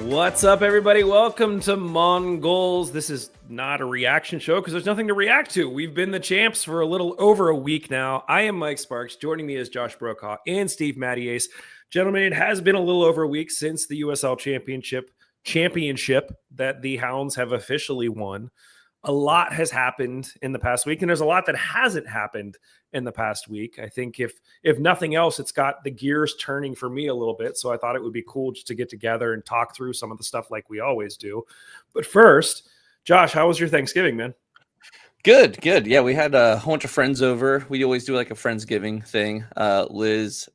What's up, everybody? Welcome to Mongols. This is not a reaction show because there's nothing to react to. We've been the champs for a little over a week now. I am Mike Sparks. Joining me is Josh Brokaw and Steve Mattiace. Gentlemen, it has been a little over a week since the USL championship that the Hounds have officially won. A lot has happened in the past week, and there's a lot that hasn't happened in the past week. I think if nothing else, it's got the gears turning for me a little bit. So I thought it would be cool just to get together and talk through some of the stuff like we always do. But first, Josh, how was your Thanksgiving, man? Good. Yeah, we had a whole bunch of friends over. We always do like a Friendsgiving thing. Liz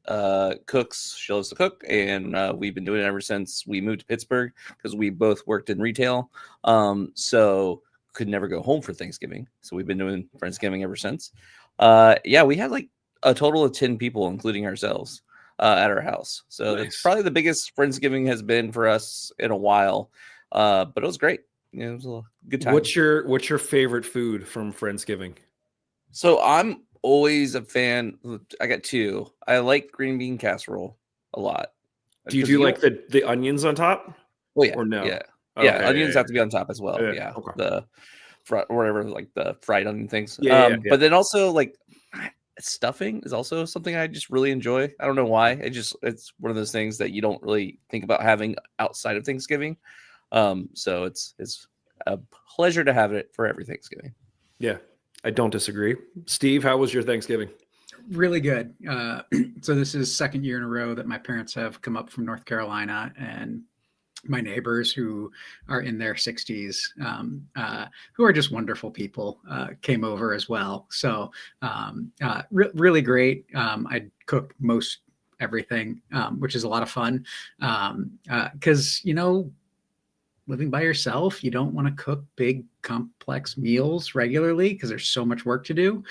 cooks. She loves to cook, and we've been doing it ever since we moved to Pittsburgh because we both worked in retail. So could never go home for Thanksgiving. So we've been doing Friendsgiving ever since. Yeah, we had like a total of 10 people, including ourselves, at our house. So Nice. It's probably the biggest Friendsgiving has been for us in a while. But it was great. Yeah, it was a good time. What's your favorite food from Friendsgiving? So I'm always a fan. I got two. I like green bean casserole a lot. Do you do like the onions on top? Oh yeah. Or no? Yeah. Okay, Yeah. Onions have to be on top as well. Yeah. Okay. The whatever, like the fried onion things. Yeah. But then also like stuffing is also something I just really enjoy. I don't know why. It's one of those things that you don't really think about having outside of Thanksgiving. So it's a pleasure to have it for every Thanksgiving. Yeah, I don't disagree. Steve, how was your Thanksgiving? Really good. So this is second year in a row that my parents have come up from North Carolina, and my neighbors who are in their 60s, who are just wonderful people, came over as well. So really great. I cooked most everything, which is a lot of fun because, living by yourself, you don't want to cook big, complex meals regularly because there's so much work to do.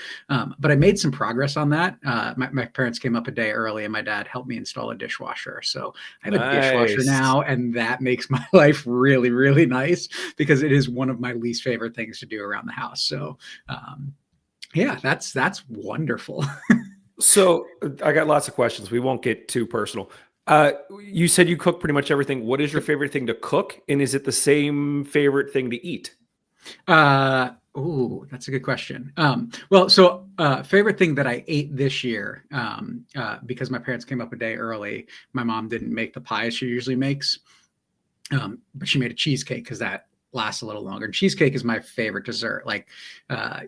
But I made some progress on that. My parents came up a day early, and my dad helped me install a dishwasher. So I have a dishwasher now, and that makes my life really, really nice because it is one of my least favorite things to do around the house. So yeah, that's wonderful. So I got lots of questions. We won't get too personal. You said you cook pretty much everything. What is your favorite thing to cook? And is it the same favorite thing to eat? Oh, that's a good question. So favorite thing that I ate this year, because my parents came up a day early, my mom didn't make the pies she usually makes. But she made a cheesecake because that lasts a little longer. And cheesecake is my favorite dessert. Like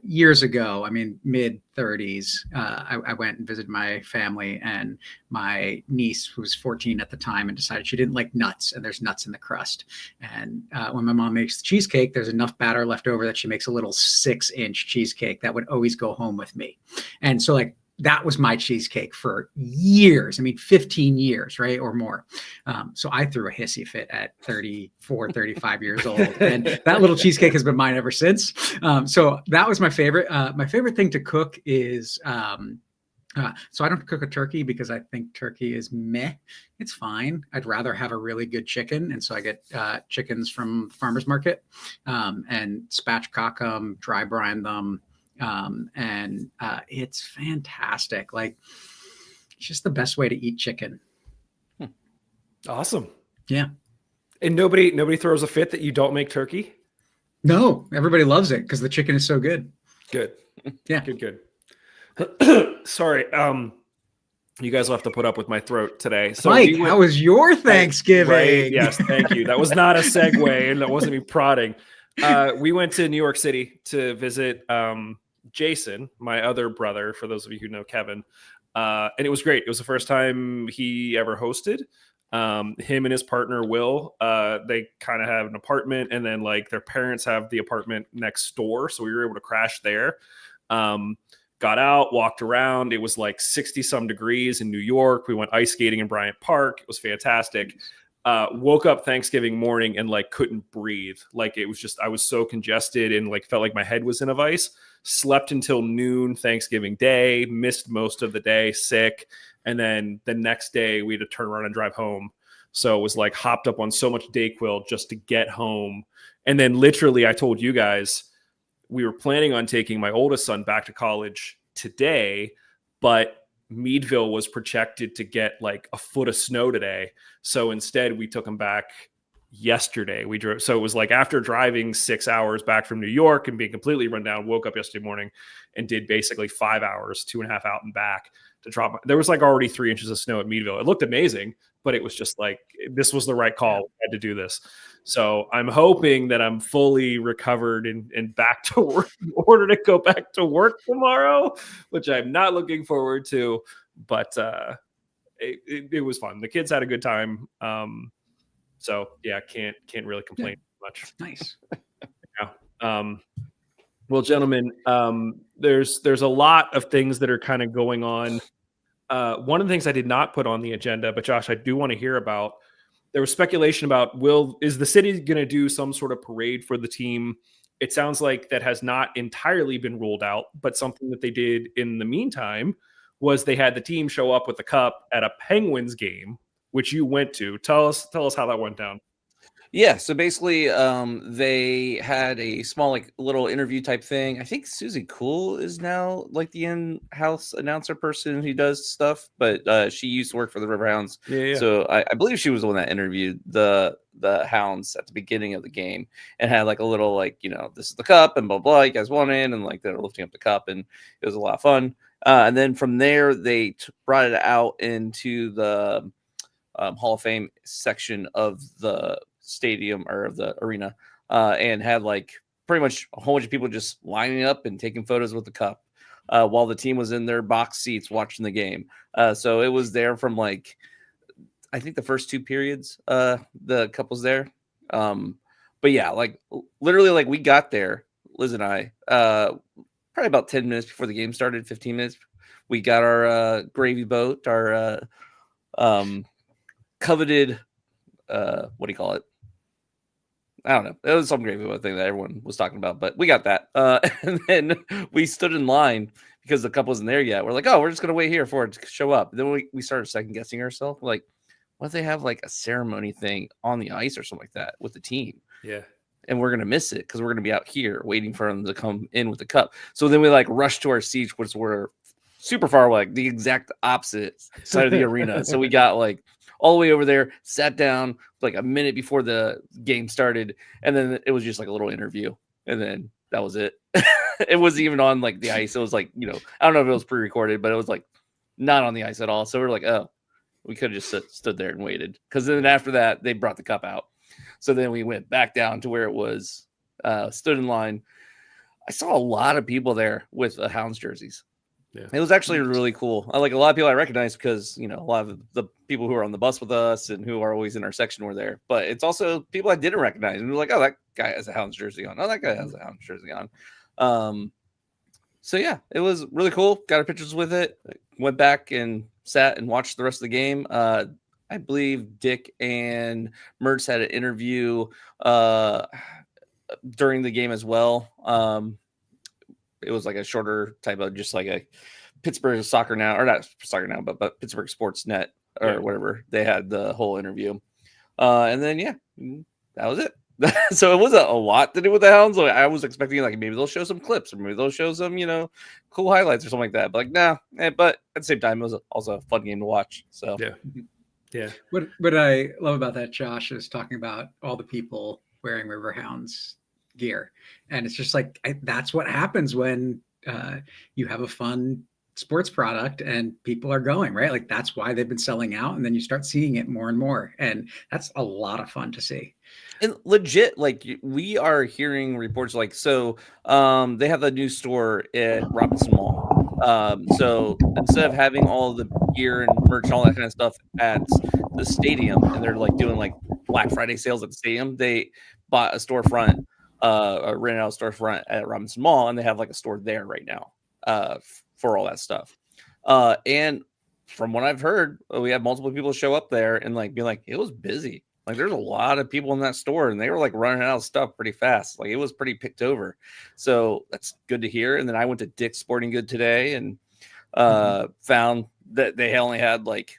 years ago, mid 30s, I went and visited my family, and my niece, who was 14 at the time, and decided she didn't like nuts, and there's nuts in the crust. And when my mom makes the cheesecake, there's enough batter left over that she makes a little 6-inch cheesecake that would always go home with me. And so that was my cheesecake for years. 15 years, right? Or more. So I threw a hissy fit at 34, 35 years old. And that little cheesecake has been mine ever since. So that was my favorite. My favorite thing to cook is, so I don't cook a turkey because I think turkey is meh. It's fine. I'd rather have a really good chicken. And so I get chickens from the farmer's market and spatchcock them, dry brine them. And it's fantastic. Like, it's just the best way to eat chicken. Awesome. Yeah. And nobody throws a fit that you don't make turkey? No, everybody loves it because the chicken is so good. Good. Yeah. Good. Sorry. You guys will have to put up with my throat today. So Mike, how was your Thanksgiving? Right? Yes, thank you. That was not a segue, and that wasn't me prodding. We went to New York City to visit Jason, my other brother, for those of you who know Kevin. And it was great. It was the first time he ever hosted. Him and his partner, Will, they kind of have an apartment, and then their parents have the apartment next door. So we were able to crash there. Got out, walked around. It was 60 some degrees in New York. We went ice skating in Bryant Park. It was fantastic. Woke up Thanksgiving morning and couldn't breathe. It was just, I was so congested and felt like my head was in a vice. Slept until noon Thanksgiving Day, missed most of the day, sick. And then the next day we had to turn around and drive home. So it was hopped up on so much Dayquil just to get home. And then literally I told you guys, we were planning on taking my oldest son back to college today, but Meadville was projected to get a foot of snow today. So instead we took him back yesterday. We drove, so it was like after driving 6 hours back from New York and being completely run down, woke up yesterday morning and did basically 5 hours, 2.5 out and back to drop. There was like already 3 inches of snow at Meadville. It looked amazing, but it was just like, this was the right call. We had to do this. So I'm hoping that I'm fully recovered and back to work in order to go back to work tomorrow, which I'm not looking forward to, but it was fun. The kids had a good time. So yeah, can't really complain much. Nice. Yeah. Well, gentlemen, there's a lot of things that are kind of going on. One of the things I did not put on the agenda, but Josh, I do want to hear about. There was speculation about is the city going to do some sort of parade for the team? It sounds like that has not entirely been ruled out, but something that they did in the meantime was they had the team show up with the cup at a Penguins game, which you went to. Tell us how that went down. Yeah, so basically, they had a small, like, little interview type thing. I think Susie Cool is now like the in-house announcer person who does stuff, but she used to work for the Riverhounds. Yeah. So I believe she was the one that interviewed the Hounds at the beginning of the game and had like a little, like, this is the cup and blah blah. You guys won in, and like they're lifting up the cup, and it was a lot of fun. And then from there, they brought it out into the Hall of Fame section of the stadium or of the arena, and had like pretty much a whole bunch of people just lining up and taking photos with the cup while the team was in their box seats watching the game. So it was there from like, I think the first 2 periods, the cup was there. But yeah, like literally, like we got there, Liz and I, probably about 10 minutes before the game started, 15 minutes. We got our gravy boat, our coveted, what do you call it? I don't know. It was some gravy boat thing that everyone was talking about, but we got that. And then we stood in line because the cup wasn't there yet. We're like, oh, we're just going to wait here for it to show up. Then we started second guessing ourselves. Like, what if they have like a ceremony thing on the ice or something like that with the team? Yeah. And we're going to miss it because we're going to be out here waiting for them to come in with the cup. So then we like rushed to our seats, which were super far away, like the exact opposite side of the arena. So we got like all the way over there, sat down like a minute before the game started, and then it was just like a little interview, and then that was it. It wasn't even on like the ice. It was like, I don't know if it was pre-recorded, but it was like not on the ice at all. So we're like, oh, we could have just stood there and waited, because then after that they brought the cup out. So then we went back down to where it was, stood in line. I saw a lot of people there with Hounds jerseys. Yeah. It was actually really cool. I like a lot of people I recognize because, a lot of the people who are on the bus with us and who are always in our section were there. But it's also people I didn't recognize. And we're like, oh, that guy has a Hounds jersey on. Oh, that guy has a Hounds jersey on. So, yeah, it was really cool. Got our pictures with it. Went back and sat and watched the rest of the game. I believe Dick and Mertz had an interview during the game as well. It was like a shorter type of just like a Pittsburgh Soccer Now, or not Soccer Now, but Pittsburgh Sports Net or whatever. They had the whole interview. And then, yeah, that was it. So it wasn't a lot to do with the Hounds. Like, I was expecting like maybe they'll show some clips or maybe they'll show some, cool highlights or something like that. But like, nah. But at the same time, it was also a fun game to watch. So yeah. What I love about that, Josh, is talking about all the people wearing Riverhounds gear, and it's just like that's what happens when you have a fun sports product and people are going, right? Like that's why they've been selling out, and then you start seeing it more and more, and that's a lot of fun to see. And legit, like we are hearing reports like, so they have a new store at Robinson Mall. So instead of having all the gear and merch and all that kind of stuff at the stadium, and they're like doing like Black Friday sales at the stadium, they bought a storefront, rented out a storefront at Robinson Mall, and they have like a store there right now for all that stuff. And from what I've heard, we have multiple people show up there and like be like, it was busy. Like there's a lot of people in that store, and they were like running out of stuff pretty fast. Like it was pretty picked over. So that's good to hear. And then I went to Dick's Sporting Good today and found that they only had like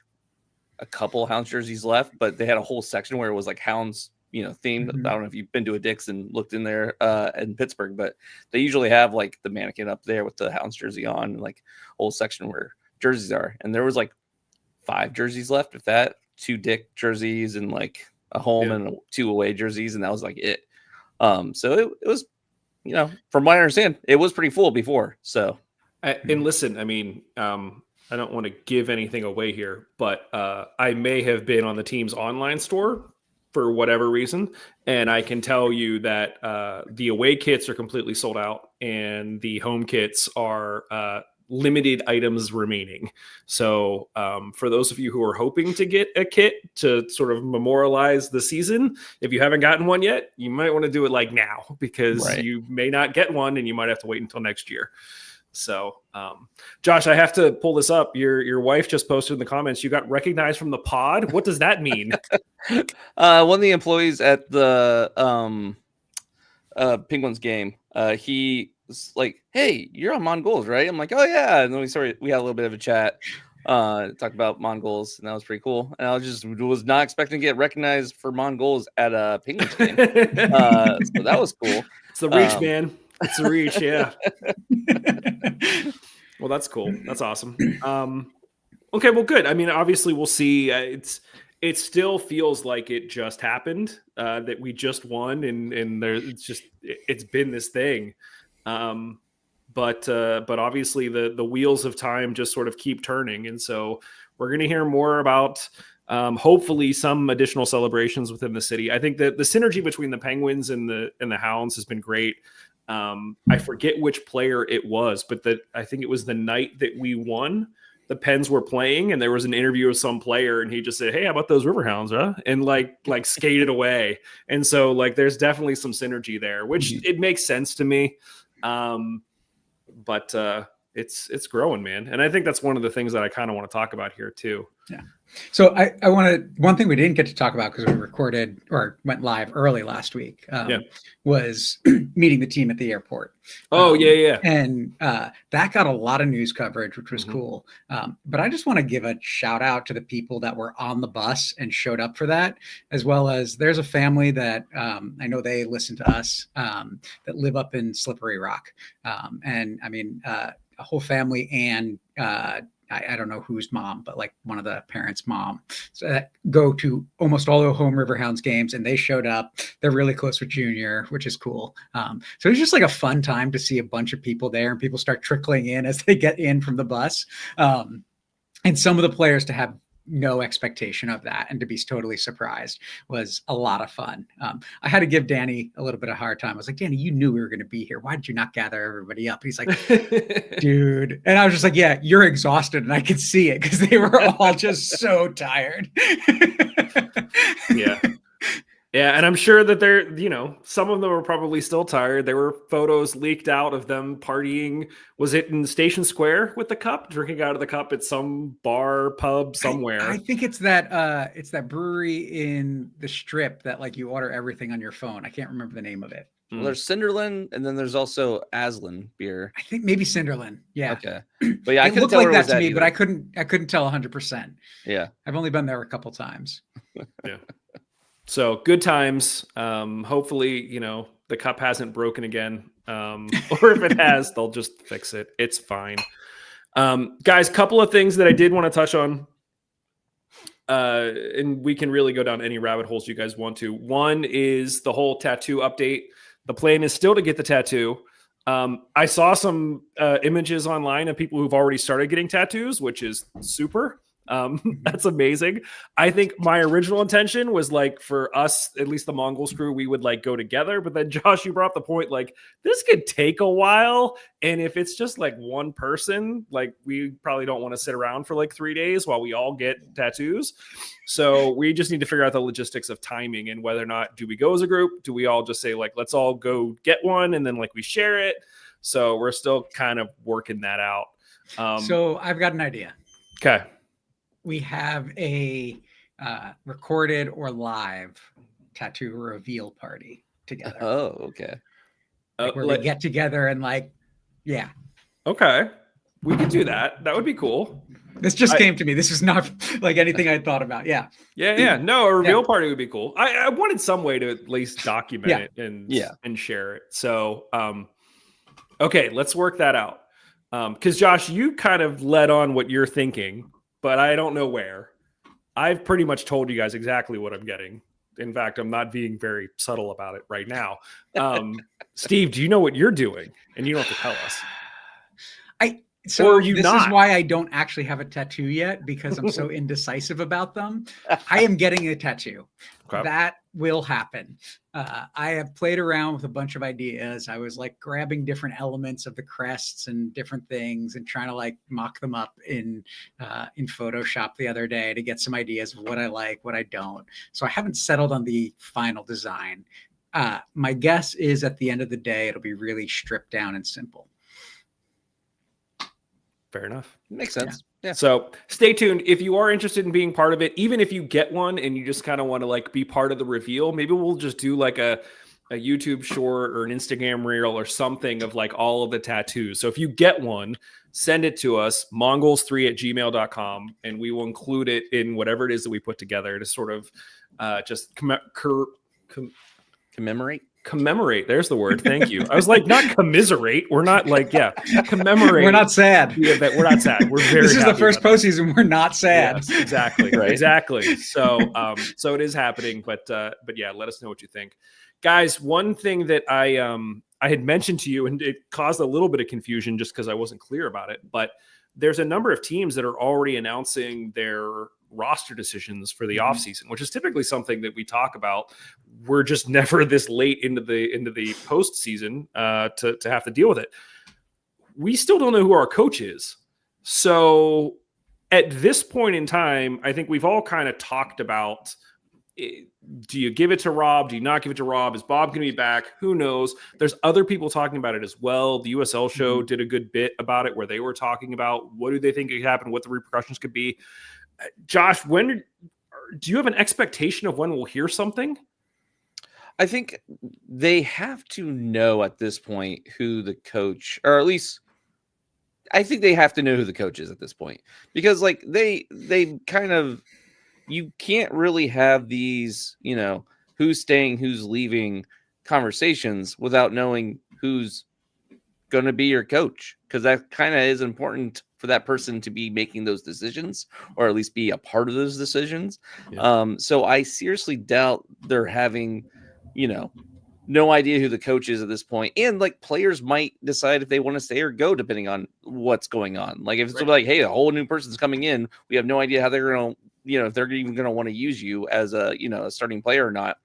a couple Hounds jerseys left, but they had a whole section where it was like Hounds, themed. I don't know if you've been to a Dick's and looked in there in Pittsburgh, but they usually have like the mannequin up there with the Hounds jersey on, and like a whole section where jerseys are. And there was like 5 jerseys left, if that, 2 Dick jerseys and like a home and 2 away jerseys, and that was like it. So it was, from what I understand, it was pretty full before. So, and listen, I mean, I don't want to give anything away here, but I may have been on the team's online store for whatever reason, and I can tell you that the away kits are completely sold out, and the home kits are limited items remaining. So for those of you who are hoping to get a kit to sort of memorialize the season, if you haven't gotten one yet, you might want to do it like now, because you may not get one and you might have to wait until next year. So, Josh, I have to pull this up. Your wife just posted in the comments, you got recognized from the pod. What does that mean? One of the employees at the Penguins game, he was like, "Hey, you're on Mongols, right?" I'm like, "Oh yeah." And then we had a little bit of a chat, talked about Mongols, and that was pretty cool. And I was not expecting to get recognized for Mongols at a Penguins game. So that was cool. It's the reach, man. It's the reach, yeah. Well, that's cool. That's awesome. Okay, well, good. I mean, obviously, we'll see. It still feels like it just happened, that we just won, and it's been this thing. But obviously, the wheels of time just sort of keep turning, and so we're going to hear more about hopefully some additional celebrations within the city. I think that the synergy between the Penguins and the Hounds has been great. I forget which player it was, but I think it was the night that we won, the Pens were playing, and there was an interview with some player, and he just said, "Hey, how about those Riverhounds, huh?" And like skated away. And so like there's definitely some synergy there, which it makes sense to me. But it's growing, man. And I think that's one of the things that I kind of want to talk about here too. Yeah. So I wanted, one thing we didn't get to talk about because we recorded or went live early last week, was meeting the team at the airport. Oh, yeah. And that got a lot of news coverage, which was cool. But I just want to give a shout out to the people that were on the bus and showed up for that, as well as there's a family that I know they listen to us that live up in Slippery Rock. And I mean, a whole family and I don't know whose mom, but like one of the parents' mom, so that go to almost all the home Riverhounds games, and they showed up. They're really close with Junior, which is cool. So it's just like a fun time to see a bunch of people there, and people start trickling in as they get in from the bus. And some of the players to have no expectation of that and to be totally surprised was a lot of fun. I had to give Danny a little bit of a hard time. I was like, "Danny, you knew we were going to be here. Why did you not gather everybody up?" And he's like, "Dude." And I was just like, "Yeah, you're exhausted." And I could see it because they were all just so tired. Yeah. And I'm sure that they're, some of them are probably still tired. There were photos leaked out of them partying. Was it in Station Square with the cup, drinking out of the cup at some bar, pub somewhere? I think it's that brewery in the Strip that like you order everything on your phone. I can't remember the name of it. Well, there's Cinderland, and then there's also Aslan beer. I think maybe Cinderland. Yeah. Okay. But yeah, I it looked like that to me, but I couldn't tell 100%. Yeah. I've only been there a couple times. Yeah. So good times. Hopefully, the cup hasn't broken again. Or if it has, they'll just fix it. It's fine. Guys, couple of things that I did want to touch on. And we can really go down any rabbit holes you guys want to. One is the whole tattoo update. The plan is still to get the tattoo. I saw some images online of people who've already started getting tattoos, which is super. That's amazing. I think my original intention was like for us, at least the Mongols crew, we would like go together. But then Josh, you brought up the point, like this could take a while. And if it's just like one person, like we probably don't want to sit around for like 3 days while we all get tattoos. So we just need to figure out the logistics of timing and whether or not do we go as a group? Do we all just say like, let's all go get one and then like we share it? So we're still kind of working that out. So I've got an idea. Okay. We have a recorded or live tattoo reveal party together. Oh, okay. Where we get together and like, yeah. Okay. We could do that. That would be cool. This just came to me. This is not like anything I'd thought about. Yeah. Yeah. No, a reveal party would be cool. I wanted some way to at least document it and share it. So, okay, let's work that out. Because Josh, you kind of led on what you're thinking, but I don't know where. I've pretty much told you guys exactly what I'm getting. In fact, I'm not being very subtle about it right now. Steve, do you know what you're doing? And you don't have to tell us. So this is why I don't actually have a tattoo yet, because I'm so indecisive about them. I am getting a tattoo. Okay. That will happen. I have played around with a bunch of ideas. I was like grabbing different elements of the crests and different things and trying to like mock them up in Photoshop the other day to get some ideas of what I like, what I don't. So I haven't settled on the final design. My guess is at the end of the day, it'll be really stripped down and simple. Fair enough. Makes sense. Yeah. So stay tuned. If you are interested in being part of it, even if you get one and you just kind of want to like be part of the reveal, maybe we'll just do like a YouTube short or an Instagram reel or something of like all of the tattoos. So if you get one, send it to us, mongols3@gmail.com, and we will include it in whatever it is that we put together to sort of just commemorate. There's the word. Thank you. I was like, not commiserate. We're not like, commemorate. We're not sad. We're not sad. We're very. This is the first postseason. We're not sad. Yes, exactly. Right. Exactly. So it is happening, but yeah, let us know what you think, guys. One thing that I had mentioned to you, and it caused a little bit of confusion just because I wasn't clear about it, but there's a number of teams that are already announcing their roster decisions for the offseason, which is typically something that we talk about. We're just never this late into the postseason to have to deal with it. We still don't know who our coach is. So at this point in time, I think we've all kind of talked about, do you give it to Rob? Do you not give it to Rob? Is Bob going to be back? Who knows? There's other people talking about it as well. The USL show did a good bit about it where they were talking about what do they think could happen, what the repercussions could be. Josh, do you have an expectation of when we'll hear something? I think they have to know at this point who the coach, or at least I think they have to know who the coach is at this point, because like they kind of, you can't really have these, who's staying, who's leaving conversations without knowing who's going to be your coach, because that kind of is important for that person to be making those decisions, or at least be a part of those decisions. Yeah. So I seriously doubt they're having, no idea who the coach is at this point. And like players might decide if they want to stay or go, depending on what's going on. Like if it's like, hey, a whole new person's coming in, we have no idea how they're going to, if they're even going to want to use you as a starting player or not.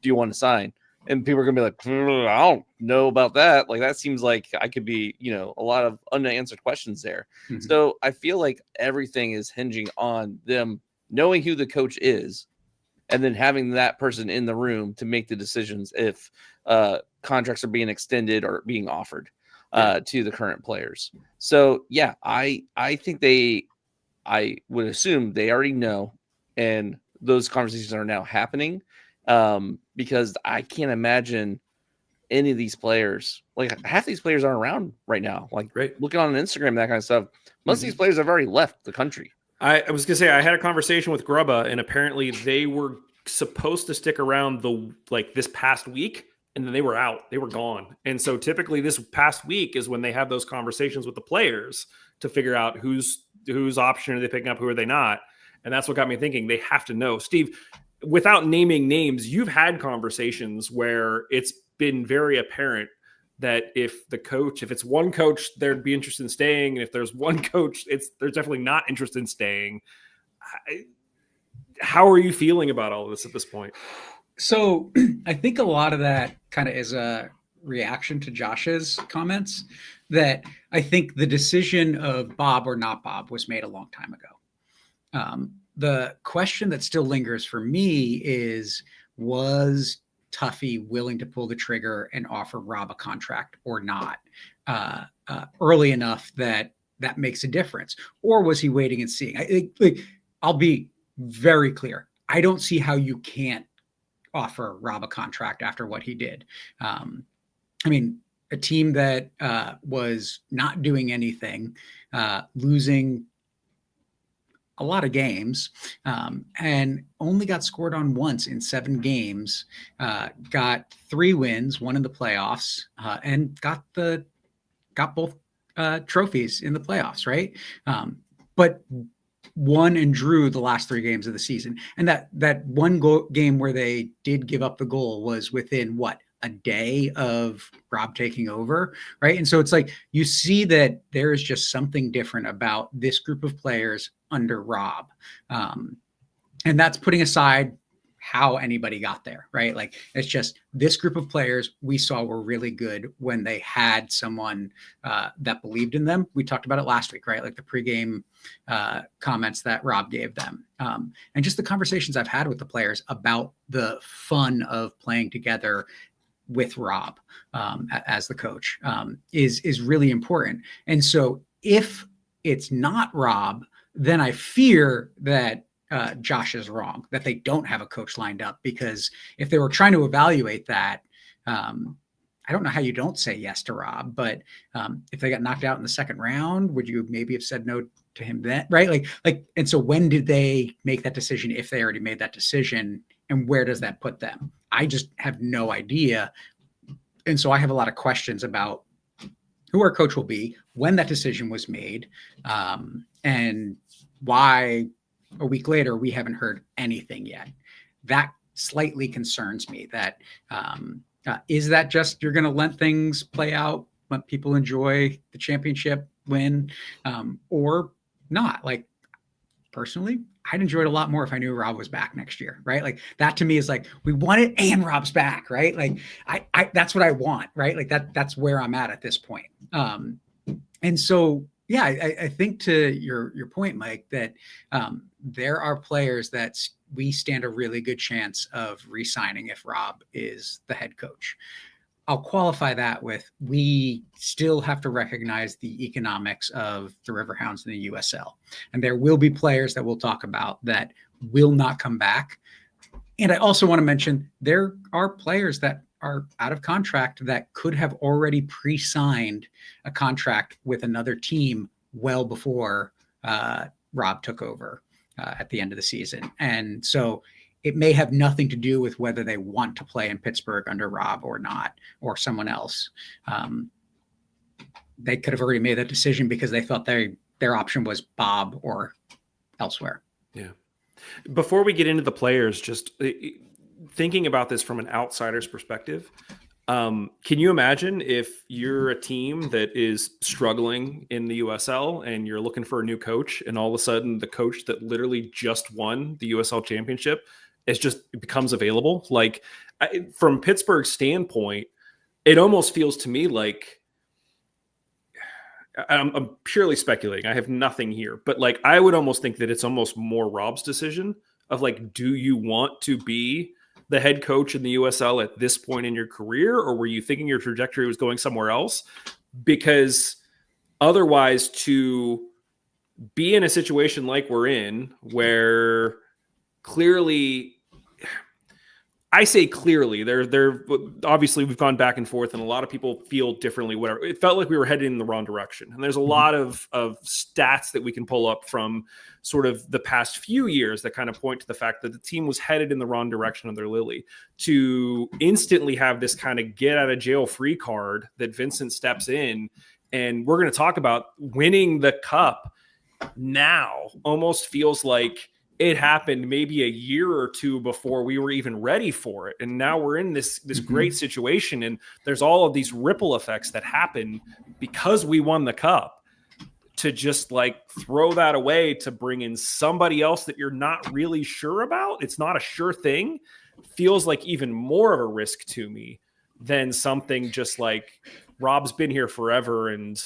Do you want to sign? And people are going to be like, I don't know about that. Like, that seems like I could be, a lot of unanswered questions there. Mm-hmm. So I feel like everything is hinging on them knowing who the coach is, and then having that person in the room to make the decisions if contracts are being extended or being offered to the current players. So, yeah, I think I would assume they already know, and those conversations are now happening. Because I can't imagine any of these players, like half these players aren't around right now. Like looking on Instagram, that kind of stuff. Most of these players have already left the country. I was going to say, I had a conversation with Grubba, and apparently they were supposed to stick around this past week, and then they were out. They were gone. And so typically this past week is when they have those conversations with the players to figure out whose option are they picking up, who are they not. And that's what got me thinking they have to know. Steve, without naming names, you've had conversations where it's been very apparent that if it's one coach, they'd be interested in staying. And if there's one coach, they're definitely not interested in staying. How are you feeling about all of this at this point? So I think a lot of that kind of is a reaction to Josh's comments, that I think the decision of Bob or not Bob was made a long time ago. The question that still lingers for me is, was Tuffy willing to pull the trigger and offer Rob a contract or not early enough that makes a difference? Or was he waiting and seeing? I'll be very clear. I don't see how you can't offer Rob a contract after what he did. A team that was not doing anything, losing a lot of games, and only got scored on once in 7 games, got 3 wins, 1 in the playoffs, and got both trophies in the playoffs, right? But won and drew the last 3 games of the season. And that one game where they did give up the goal was within a day of Rob taking over, right? And so it's like you see that there is just something different about this group of players under Rob. And that's putting aside how anybody got there, right? Like it's just this group of players we saw were really good when they had someone that believed in them. We talked about it last week, right? Like the pregame comments that Rob gave them, and just the conversations I've had with the players about the fun of playing together with Rob as the coach is really important. And so if it's not Rob, then I fear that Josh is wrong, that they don't have a coach lined up, because if they were trying to evaluate that, I don't know how you don't say yes to Rob, but if they got knocked out in the second round, would you maybe have said no to him then? Right. And so when did they make that decision? If they already made that decision, and where does that put them? I just have no idea. And so I have a lot of questions about who our coach will be, when that decision was made, and why a week later we haven't heard anything yet. That slightly concerns me. That is that just you're going to let things play out, let people enjoy the championship win, or not? Like personally, I'd enjoy it a lot more if I knew Rob was back next year, right? Like that to me is like, we want it and Rob's back, right? Like I that's what I want, right? Like that's where I'm at this point. And so, yeah, I think to your point, Mike, that there are players that we stand a really good chance of re-signing if Rob is the head coach. I'll qualify that with, we still have to recognize the economics of the Riverhounds in the USL. And there will be players that we'll talk about that will not come back. And I also want to mention there are players that are out of contract that could have already pre-signed a contract with another team well before Rob took over at the end of the season. And so it may have nothing to do with whether they want to play in Pittsburgh under Rob or not, or someone else. They could have already made that decision because they thought their option was Bob or elsewhere. Yeah. Before we get into the players, just thinking about this from an outsider's perspective, can you imagine if you're a team that is struggling in the USL and you're looking for a new coach, and all of a sudden the coach that literally just won the USL championship it becomes available? Like from Pittsburgh's standpoint, it almost feels to me like, I'm purely speculating, I have nothing here, but like I would almost think that it's almost more Rob's decision of like, do you want to be the head coach in the USL at this point in your career, or were you thinking your trajectory was going somewhere else? Because otherwise, to be in a situation like we're in, where clearly, I say clearly, there obviously we've gone back and forth, and a lot of people feel differently. Whatever, it felt like we were heading in the wrong direction, and there's a lot of stats that we can pull up from sort of the past few years that kind of point to the fact that the team was headed in the wrong direction under Lily. To instantly have this kind of get out of jail free card that Vincent steps in, and we're going to talk about winning the cup now, almost feels like it happened maybe a year or two before we were even ready for it. And now we're in this great situation, and there's all of these ripple effects that happen because we won the cup. To just like throw that away to bring in somebody else that you're not really sure about, it's not a sure thing, feels like even more of a risk to me than something just like Rob's been here forever and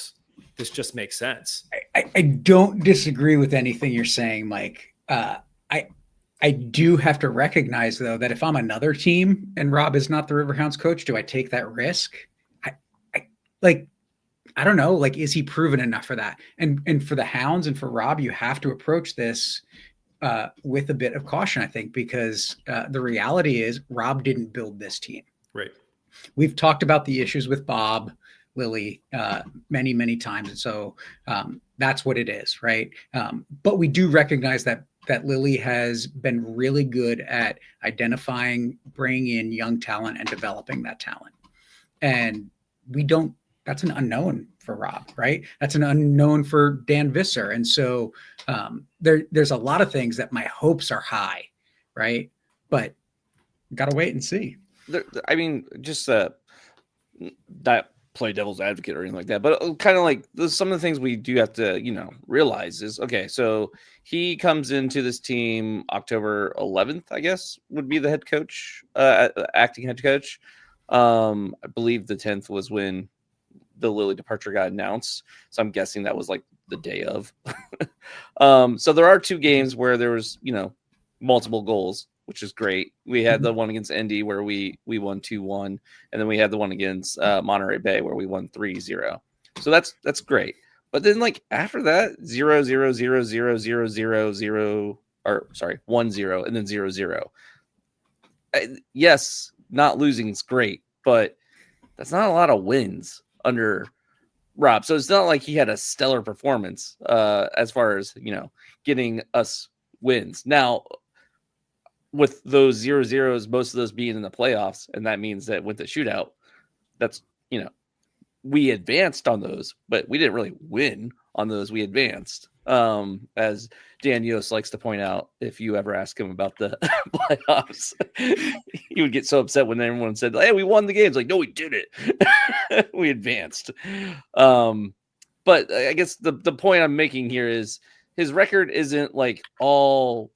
this just makes sense. I don't disagree with anything you're saying, Mike. I do have to recognize, though, that if I'm another team and Rob is not the Riverhounds coach, do I take that risk? I don't know. Like, is he proven enough for that? And for the Hounds and for Rob, you have to approach this with a bit of caution, I think, because the reality is Rob didn't build this team. Right. We've talked about the issues with Bob, Lily, many, many times. And so that's what it is, right? But we do recognize that Lily has been really good at identifying, bringing in young talent and developing that talent. And we don't that's an unknown for Rob, right? That's an unknown for Dan Visser. And so there's a lot of things that my hopes are high, right? But got to wait and see. I mean, just not play devil's advocate or anything like that, but kind of like some of the things we do have to, realize is, okay, so he comes into this team October 11th, I guess, would be the head coach, acting head coach. I believe the 10th was when the Lily departure got announced. So I'm guessing that was like the day of. So there are 2 games where there was, multiple goals, which is great. We had the one against Indy where we won 2-1, and then we had the one against Monterey Bay where we won 3-0. So that's great. But then like after that, 0-0, 0-0, 0-0, 0, or sorry, 1-0, and then 0-0. Yes, not losing is great, but that's not a lot of wins under Rob. So it's not like he had a stellar performance as far as, getting us wins. Now, with those 0-0s, most of those being in the playoffs, and that means that with the shootout, that's, we advanced on those, but we didn't really win on those. We advanced. As Dan Yost likes to point out, if you ever ask him about the playoffs, he would get so upset when everyone said, "Hey, we won the games." Like, no, we did it. We advanced. But I guess the point I'm making here is his record isn't like all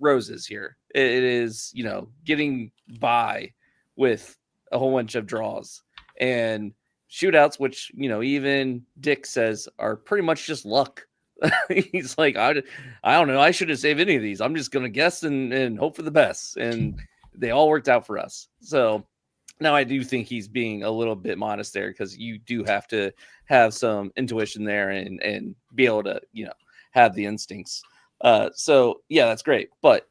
roses here. It is, getting by with a whole bunch of draws and shootouts, which, even Dick says are pretty much just luck. He's like, I don't know. I shouldn't save any of these. I'm just going to guess and hope for the best. And they all worked out for us. So now I do think he's being a little bit modest there, because you do have to have some intuition there and be able to, have the instincts. So yeah, that's great. But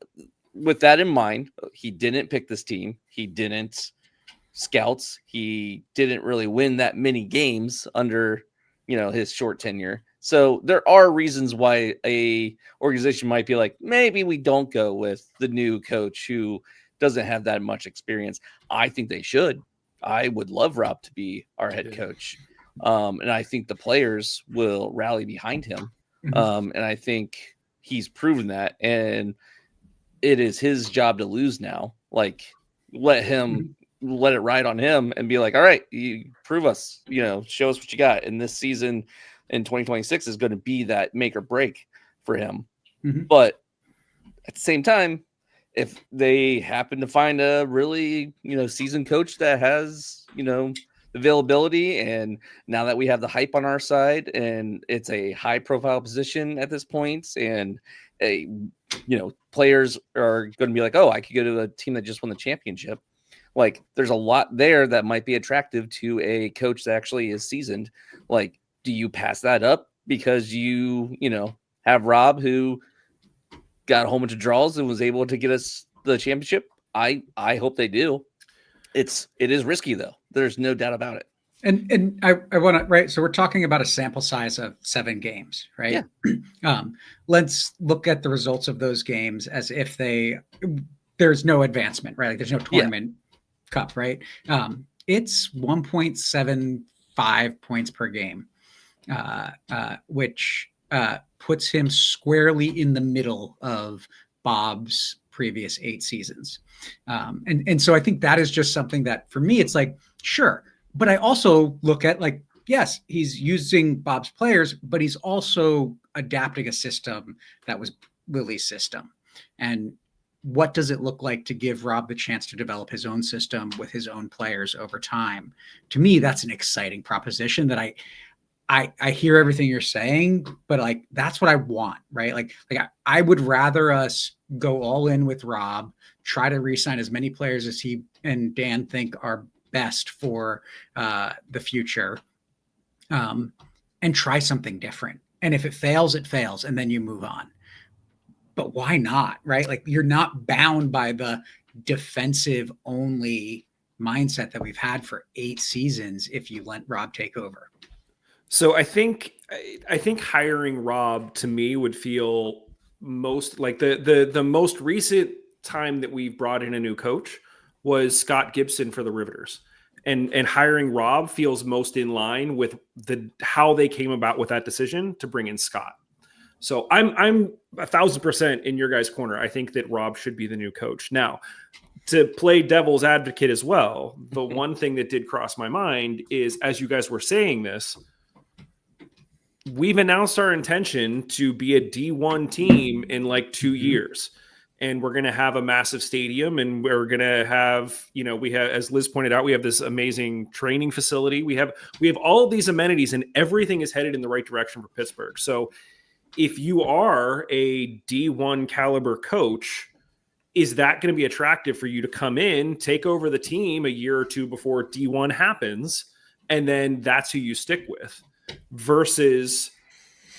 with that in mind, he didn't pick this team. He didn't scouts. He didn't really win that many games under, his short tenure. So there are reasons why a organization might be like, maybe we don't go with the new coach who doesn't have that much experience. I think they should. I would love Rob to be our head coach. And I think the players will rally behind him. And I think he's proven that. And it is his job to lose now. Like, let it ride on him and be like, all right, you prove us, show us what you got. And this season in 2026 is going to be that make or break for him. But at the same time, if they happen to find a really, seasoned coach that has, availability, and now that we have the hype on our side and it's a high profile position at this point, and players are going to be like, oh, I could go to a team that just won the championship. Like, there's a lot there that might be attractive to a coach that actually is seasoned. Like, do you pass that up because you have Rob, who got a whole bunch of draws and was able to get us the championship? I hope they do. It is risky, though. There's no doubt about it. And I want to, right. So we're talking about a sample size of 7 games, right? Yeah. Let's look at the results of those games as if there's no advancement, right? Like, there's no tournament cup, right? It's 1.75 points per game, which puts him squarely in the middle of Bob's previous 8 seasons. And so I think that is just something that, for me, it's like, sure. But I also look at, like, yes, he's using Bob's players, but he's also adapting a system that was Lily's system. And what does it look like to give Rob the chance to develop his own system with his own players over time? To me, that's an exciting proposition that I hear everything you're saying, but like, that's what I want, right? Like I would rather us go all in with Rob, try to re-sign as many players as he and Dan think are best for the future, and try something different. And if it fails, it fails, and then you move on. But why not, right? Like, you're not bound by the defensive only mindset that we've had for 8 seasons if you let Rob take over. So I think hiring Rob, to me, would feel most like the most recent time that we've brought in a new coach was Scott Gibson for the Riveters. and hiring Rob feels most in line with how they came about with that decision to bring in Scott. So I'm 1,000% in your guys' corner. I think that Rob should be the new coach. Now, to play devil's advocate as well, the one thing that did cross my mind is, as you guys were saying this, we've announced our intention to be a D1 team in like 2 years. And we're going to have a massive stadium, and we're going to have, we have, as Liz pointed out, we have this amazing training facility. We have all of these amenities, and everything is headed in the right direction for Pittsburgh. So if you are a D1 caliber coach, is that going to be attractive for you to come in, take over the team a year or two before D1 happens, and then that's who you stick with? Versus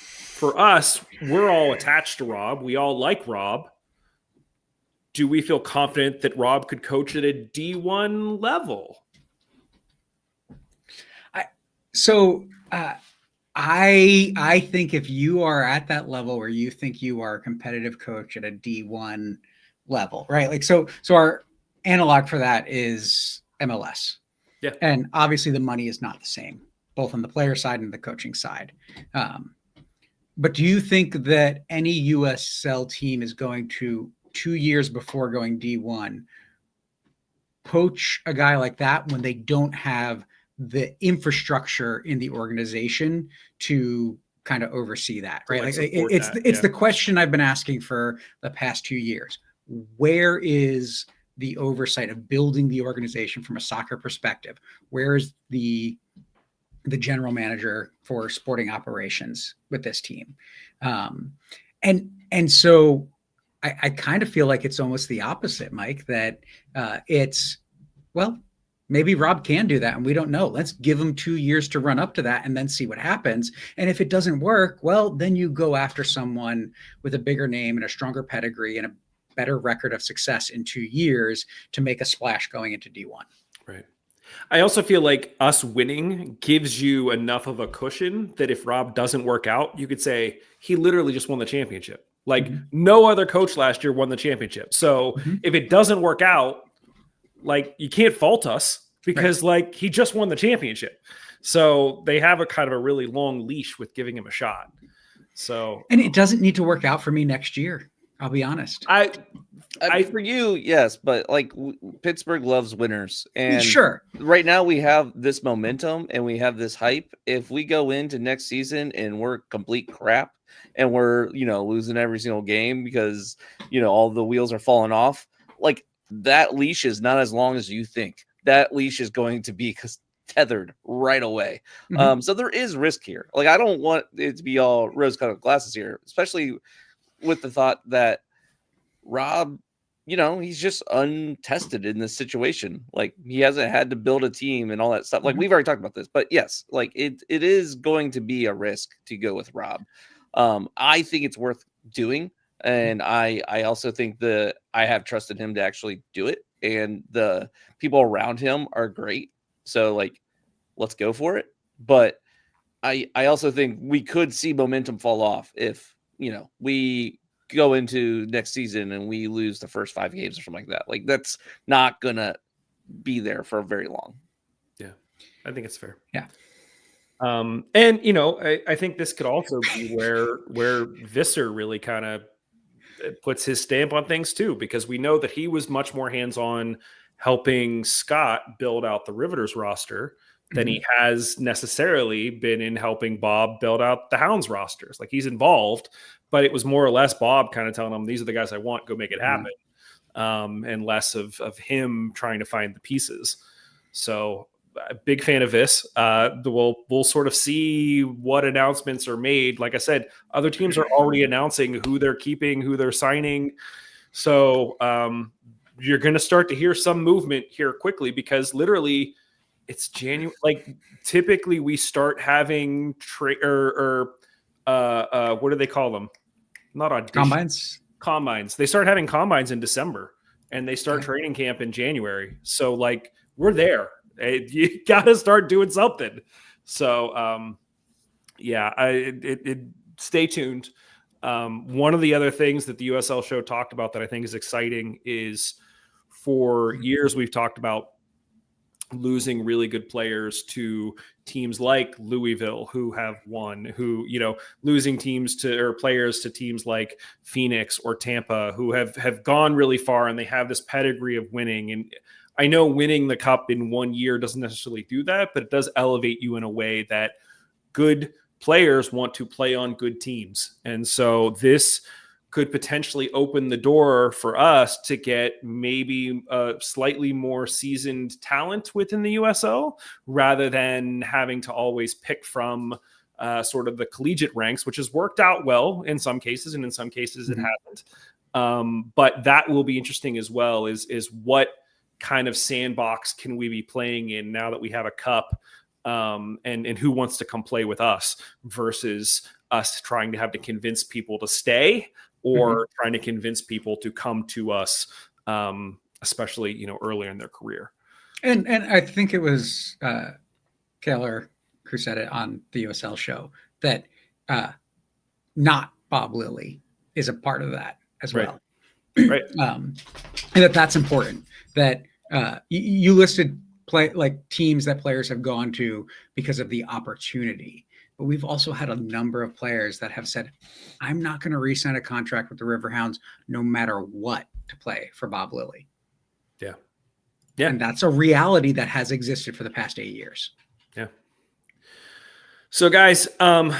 for us, we're all attached to Rob. We all like Rob. Do we feel confident that Rob could coach at a D1 level? I think if you are at that level where you think you are a competitive coach at a D1 level, right? Like, so our analog for that is MLS. Yeah. And obviously the money is not the same, both on the player side and the coaching side. But do you think that any USL team is going to, 2 years before going D1, poach a guy like that when they don't have the infrastructure in the organization to kind of oversee that, right? Like it's the question I've been asking for the past 2 years. Where is the oversight of building the organization from a soccer perspective? Where is the general manager for sporting operations with this team? And so I kind of feel like it's almost the opposite, Mike, that maybe Rob can do that and we don't know. Let's give him 2 years to run up to that and then see what happens. And if it doesn't work, well, then you go after someone with a bigger name and a stronger pedigree and a better record of success in 2 years to make a splash going into D1. Right. I also feel like us winning gives you enough of a cushion that if Rob doesn't work out, you could say he literally just won the championship. Like no other coach last year won the championship. So if it doesn't work out, like you can't fault us because like he just won the championship. So they have a kind of a really long leash with giving him a shot. So, and it doesn't need to work out for me next year. I'll be honest. I for you, yes, but like Pittsburgh loves winners, and sure, right now we have this momentum and we have this hype. If we go into next season and we're complete crap and we're losing every single game because all the wheels are falling off, like that leash is not as long as you think. That leash is going to be tethered right away. So there is risk here. Like I don't want it to be all rose-colored glasses here, especially with the thought that Rob, he's just untested in this situation. Like he hasn't had to build a team and all that stuff. Like we've already talked about this, but yes, like it is going to be a risk to go with Rob. I think it's worth doing. And I also think that I have trusted him to actually do it. And the people around him are great. So like, let's go for it. But I also think we could see momentum fall off if, we go into next season and we lose the first 5 games or something like that. Like that's not going to be there for very long. Yeah, I think it's fair. Yeah. And, I think this could also be where Visser really kind of puts his stamp on things too, because we know that he was much more hands-on helping Scott build out the Riveters roster than he has necessarily been in helping Bob build out the Hounds rosters. Like he's involved, but it was more or less Bob kind of telling him, these are the guys I want, go make it happen. And less of him trying to find the pieces. So a big fan of this. We'll sort of see what announcements are made. Like I said, other teams are already announcing who they're keeping, who they're signing. So you're going to start to hear some movement here quickly because literally it's January. Like typically we start having what do they call them? Not auditions. Combines. They start having combines in December and they start training camp in January. So like we're there. You got to start doing something. So stay tuned. One of the other things that the USL show talked about that I think is exciting is for years we've talked about losing really good players to teams like Louisville, who have won, who, losing players to teams like Phoenix or Tampa, who have gone really far, and they have this pedigree of winning. And I know winning the cup in 1 year doesn't necessarily do that, but it does elevate you in a way that good players want to play on good teams. And so this could potentially open the door for us to get maybe a slightly more seasoned talent within the USL, rather than having to always pick from sort of the collegiate ranks, which has worked out well in some cases, and in some cases it hasn't. But that will be interesting as well, is what kind of sandbox can we be playing in now that we have a cup, and who wants to come play with us versus us trying to have to convince people to stay, or trying to convince people to come to us, especially, early in their career. And I think it was Keller who said it on the USL show that not Bob Lilly is a part of that as well. Right. And that's important, that you listed teams that players have gone to because of the opportunity. But we've also had a number of players that have said, I'm not going to re-sign a contract with the Riverhounds no matter what to play for Bob Lilly. Yeah. And that's a reality that has existed for the past 8 years. Yeah. So guys, I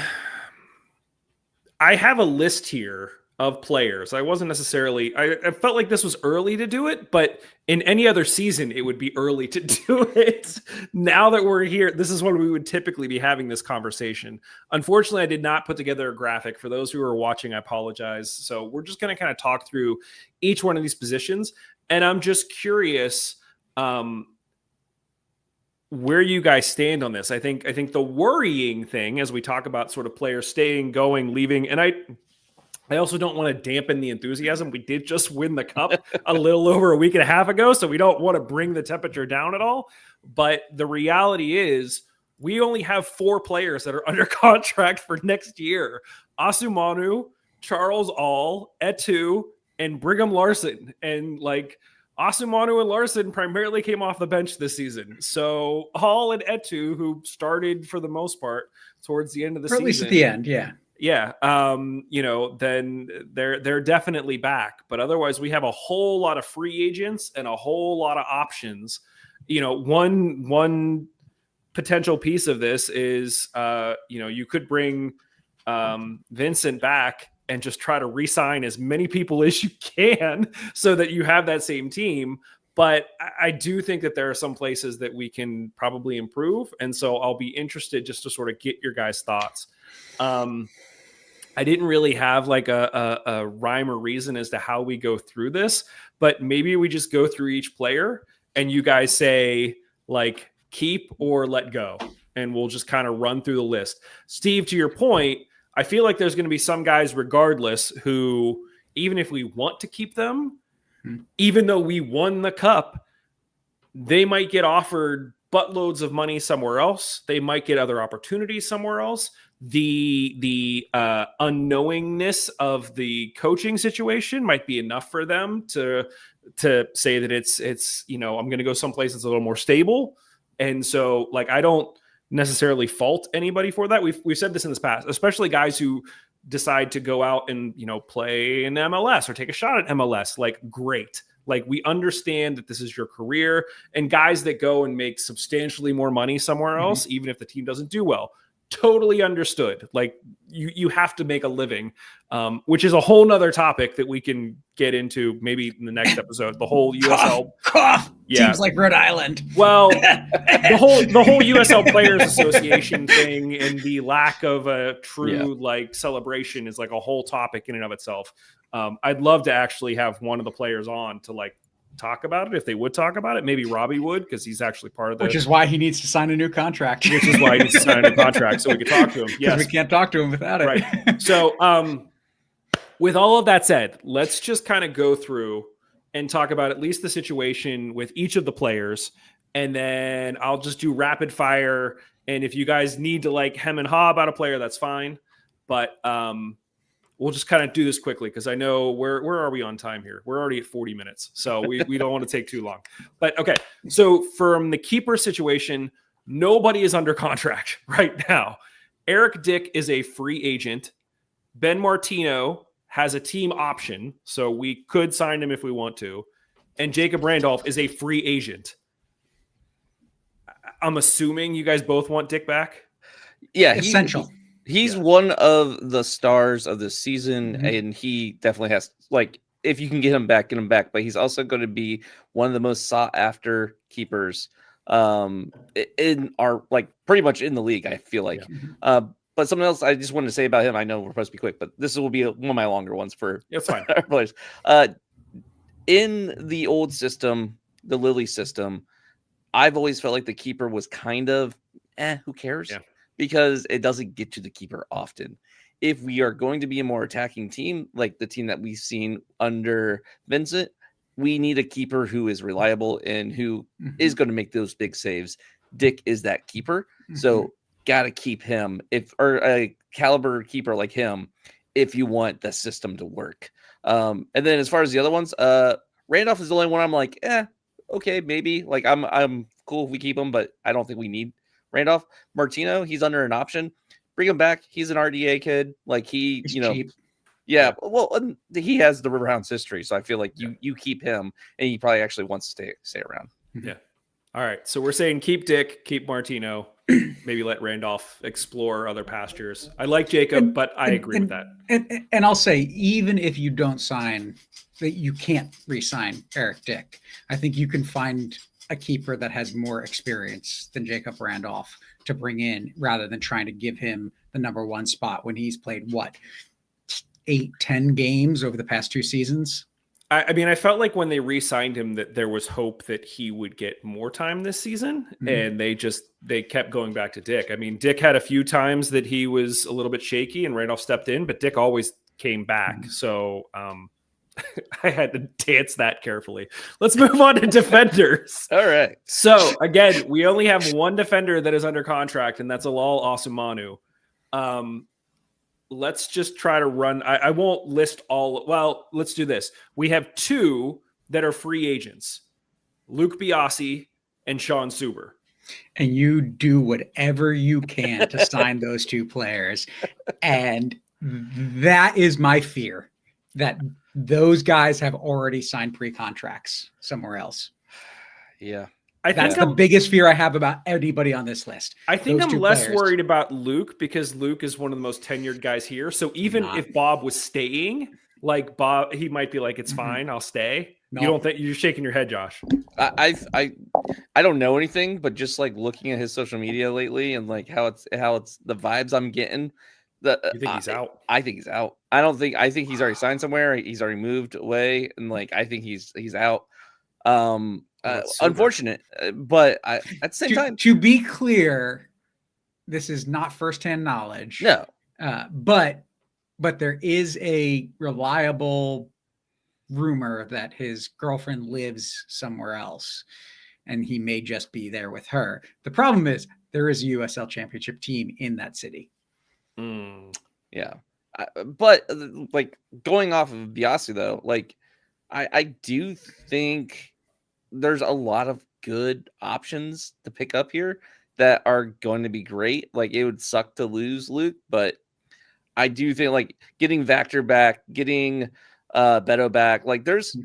have a list here of players. I wasn't necessarily, I felt like this was early to do it, but in any other season, it would be early to do it. Now that we're here, this is when we would typically be having this conversation. Unfortunately, I did not put together a graphic. For those who are watching, I apologize. So we're just going to kind of talk through each one of these positions. And I'm just curious where you guys stand on this. I think the worrying thing, as we talk about sort of players staying, going, leaving, and I also don't want to dampen the enthusiasm. We did just win the cup a little over a week and a half ago, so we don't want to bring the temperature down at all. But the reality is we only have 4 players that are under contract for next year. Asumanu, Charles All, Etu, and Brigham Larson. And Asumanu and Larson primarily came off the bench this season. So Hall and Etu, who started for the most part towards the end of the season. At least at the end, yeah. Yeah. Then they're definitely back. But otherwise, we have a whole lot of free agents and a whole lot of options. One potential piece of this is, you could bring Vincent back and just try to re-sign as many people as you can so that you have that same team. But I do think that there are some places that we can probably improve. And so I'll be interested just to sort of get your guys' thoughts. I didn't really have a rhyme or reason as to how we go through this, but maybe we just go through each player and you guys say keep or let go. And we'll just kind of run through the list. Steve, to your point, I feel like there's going to be some guys regardless who, even if we want to keep them, even though we won the cup, they might get offered buttloads of money somewhere else. They might get other opportunities somewhere else. The unknowingness of the coaching situation might be enough for them to say that it's I'm going to go someplace that's a little more stable. And so I don't necessarily fault anybody for that. We've said this in this past, especially guys who decide to go out and play in MLS or take a shot at MLS. Great. We understand that this is your career, and guys that go and make substantially more money somewhere else, even if the team doesn't do well, totally understood. You have to make a living, which is a whole nother topic that we can get into maybe in the next episode. The whole USL Teams like Rhode Island. Well, the whole USL Players Association thing and the lack of a true celebration is a whole topic in and of itself. I'd love to actually have one of the players on to talk about it if they would talk about it. Maybe Robbie would, because he's actually part of the. Which is why he needs to sign a new contract. Which is why he needs to sign a new contract so we can talk to him. Yes, we can't talk to him without it. Right. So, with all of that said, let's just kind of go through and talk about at least the situation with each of the players, and then I'll just do rapid fire. And if you guys need to hem and haw about a player, that's fine. But we'll just kind of do this quickly because I know where are we on time here? We're already at 40 minutes, so we don't want to take too long. But okay, so from the keeper situation, nobody is under contract right now. Eric Dick is a free agent. Ben Martino has a team option, so we could sign him if we want to. And Jacob Randolph is a free agent. I'm assuming you guys both want Dick back? Yeah, Essential. He's one of the stars of this season, and he definitely has, like, if you can get him back, get him back. But he's also going to be one of the most sought after keepers in our, like, pretty much in the league, I feel like. Yeah. But something else I just wanted to say about him, I know we're supposed to be quick, but this will be one of my longer ones for it's fine. Our players. In the old system, the Lilly system, I've always felt like the keeper was kind of, who cares? Yeah. Because it doesn't get to the keeper often. If we are going to be a more attacking team, like the team that we've seen under Vincent, we need a keeper who is reliable and who is going to make those big saves. Dick is that keeper. So got to keep him, or a caliber keeper like him, if you want the system to work. And then as far as the other ones, Randolph is the only one I'm like, okay, maybe. Like I'm cool if we keep him, but I don't think we need Randolph. Martino, he's under an option. Bring him back. He's an RDA kid. Like he's cheap. Yeah. Well, he has the Riverhounds history, so I feel like you keep him, and he probably actually wants to stay around. Yeah. All right. So we're saying keep Dick, keep Martino, maybe let Randolph explore other pastures. I like Jacob, but I agree with that. And I'll say, even if you don't sign, that you can't re-sign Eric Dick. I think you can find a keeper that has more experience than Jacob Randolph to bring in, rather than trying to give him the number one spot when he's played 8-10 games over the past 2 seasons. I mean, I felt like when they re-signed him that there was hope that he would get more time this season, and they kept going back to Dick. I mean, Dick had a few times that he was a little bit shaky and Randolph stepped in, but Dick always came back. So I had to dance that carefully. Let's move on to defenders. All right. So again, we only have one defender that is under contract, and that's Alal Asumanu. Let's just try to run. I won't list all. Well, let's do this. We have 2 that are free agents, Luke Biasi and Sean Suber. And you do whatever you can to sign those 2 players. And that is my fear, that those guys have already signed pre-contracts somewhere else. Yeah. That's the biggest fear I have about anybody on this list. I think I'm less worried about Luke, because Luke is one of the most tenured guys here. So even if Bob was staying, like Bob, he might be like, it's fine, I'll stay. No. You don't think? You're shaking your head, Josh. I don't know anything, but just like looking at his social media lately and like how it's the vibes I'm getting. You think he's out? I think he's out. I think he's already signed somewhere. He's already moved away, and like I think he's out. Unfortunate, but at the same time, to be clear, this is not firsthand knowledge. No, but there is a reliable rumor that his girlfriend lives somewhere else, and he may just be there with her. The problem is there is a USL championship team in that city. Yeah, but like going off of Biasi though, like I do think there's a lot of good options to pick up here that are going to be great. Like it would suck to lose Luke, but I do think like getting Vactor back, getting Beto back, like there's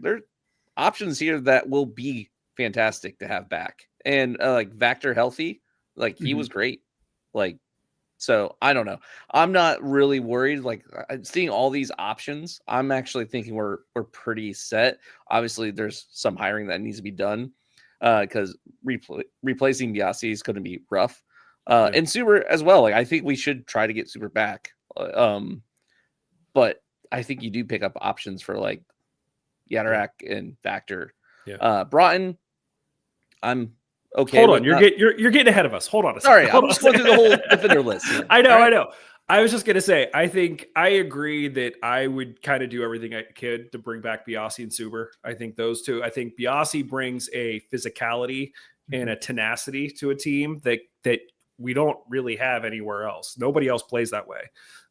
options here that will be fantastic to have back. And like Vactor healthy, like he was great. Like, so I don't know. I'm not really worried. Like seeing all these options, I'm actually thinking we're pretty set. Obviously, there's some hiring that needs to be done because replacing Biasi is going to be rough. And Suber as well. Like I think we should try to get Suber back. But I think you do pick up options for like Yadarak and Vactor. Yeah. Broughton, I'm okay. Hold on, you're getting ahead of us. Hold on a second. Sorry, I'm just going through the whole defender list. I know. I was just gonna say, I think I agree that I would kind of do everything I could to bring back Biasi and Suber. I think those 2. I think Biasi brings a physicality and a tenacity to a team that we don't really have anywhere else. Nobody else plays that way.